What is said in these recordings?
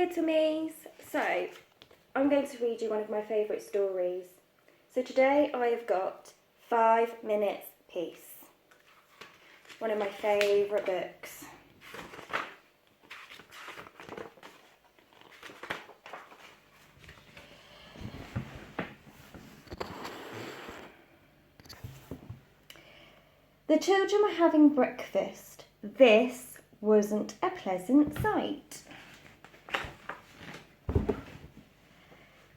little me's. So, I'm going to read you one of my favourite stories. So today I have got 5 Minutes Peace. One of my favourite books. The children were having breakfast. This wasn't a pleasant sight.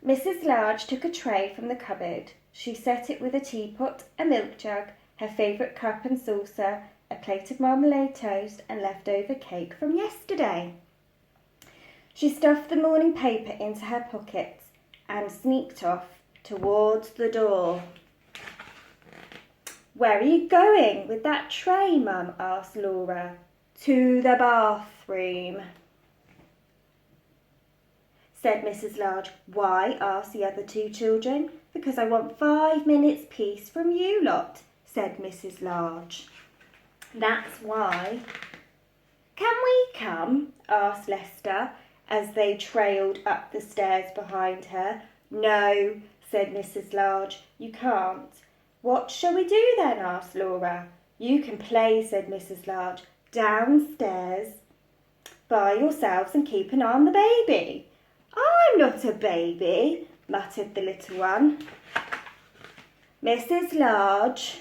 Mrs. Large took a tray from the cupboard. She set it with a teapot, a milk jug, her favourite cup and saucer, a plate of marmalade toast and leftover cake from yesterday. She stuffed the morning paper into her pockets and sneaked off towards the door. "Where are you going with that tray, Mum?" asked Laura. "To the bathroom," said Mrs. Large. "Why?" asked the other two children. "Because I want 5 minutes peace from you lot," said Mrs. Large. "That's why." "Can we come?" asked Lester as they trailed up the stairs behind her. "No," said Mrs. Large, "you can't." "What shall we do then?" asked Laura. "You can play," said Mrs. Large, "downstairs by yourselves and keep an eye on the baby." "I'm not a baby," muttered the little one. Mrs. Large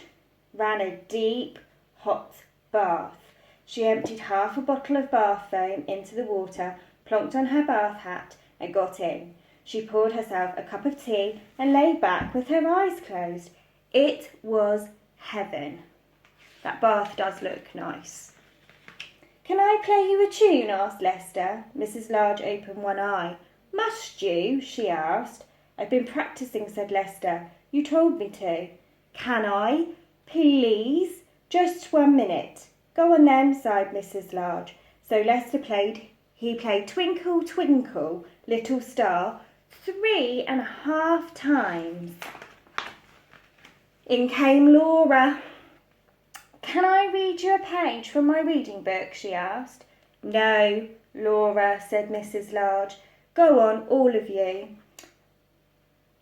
ran a deep, hot bath. She emptied half a bottle of bath foam into the water, plonked on her bath hat and got in. She poured herself a cup of tea and lay back with her eyes closed. It was heaven. That bath does look nice. "Can I play you a tune?" asked Lester. Mrs. Large opened one eye. "Must you?" she asked. "I've been practising," said Lester. "You told me to." "Can I? Please? Just 1 minute." "Go on then," sighed Mrs. Large. So Lester played. He played "Twinkle, Twinkle, Little Star" 3.5 times. In came Laura. "Can I read you a page from my reading book?" she asked. "No, Laura," said Mrs. Large. "Go on, all of you.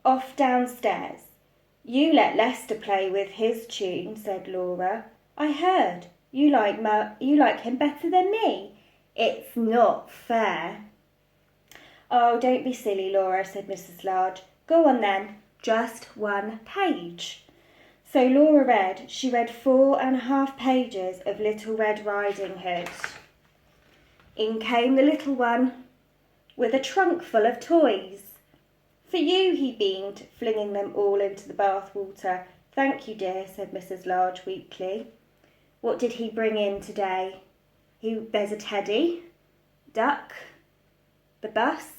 Off downstairs." "You let Lester play with his tune," said Laura. "I heard. You like him better than me." "It's not fair." "Oh, don't be silly, Laura," said Mrs. Large. "Go on then. Just 1 page." So Laura read. She read 4.5 pages of Little Red Riding Hood. In came the little one with a trunk full of toys. "For you," he beamed, flinging them all into the bath water. "Thank you, dear," said Mrs. Large weakly. "What did he bring in today?" "There's a teddy, duck, the bus,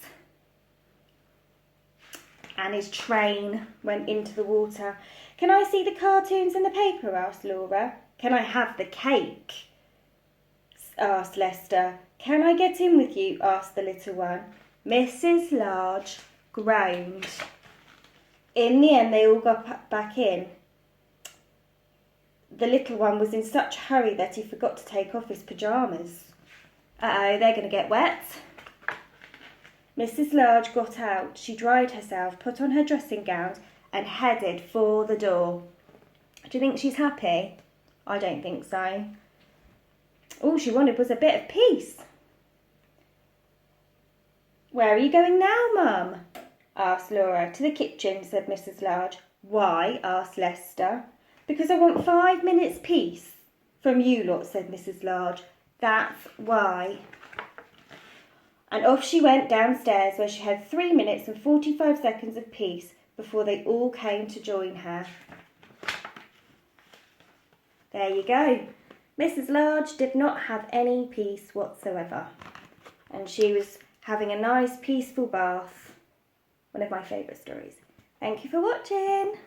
and his train went into the water." "Can I see the cartoons in the paper?" asked Laura. "Can I have the cake?" asked Lester. "Can I get in with you?" asked the little one. Mrs. Large groaned. In the end, they all got back in. The little one was in such a hurry that he forgot to take off his pyjamas. Uh-oh, they're going to get wet. Mrs. Large got out. She dried herself, put on her dressing gown, and headed for the door. Do you think she's happy? I don't think so. All she wanted was a bit of peace. "Where are you going now, Mum?" asked Laura. "To the kitchen," said Mrs. Large. "Why?" asked Lester. "Because I want 5 minutes peace from you lot," said Mrs. Large. "That's why." And off she went downstairs, where she had 3 minutes and 45 seconds of peace before they all came to join her. There you go. Mrs. Large did not have any peace whatsoever. And she was having a nice, peaceful bath. One of my favourite stories. Thank you for watching.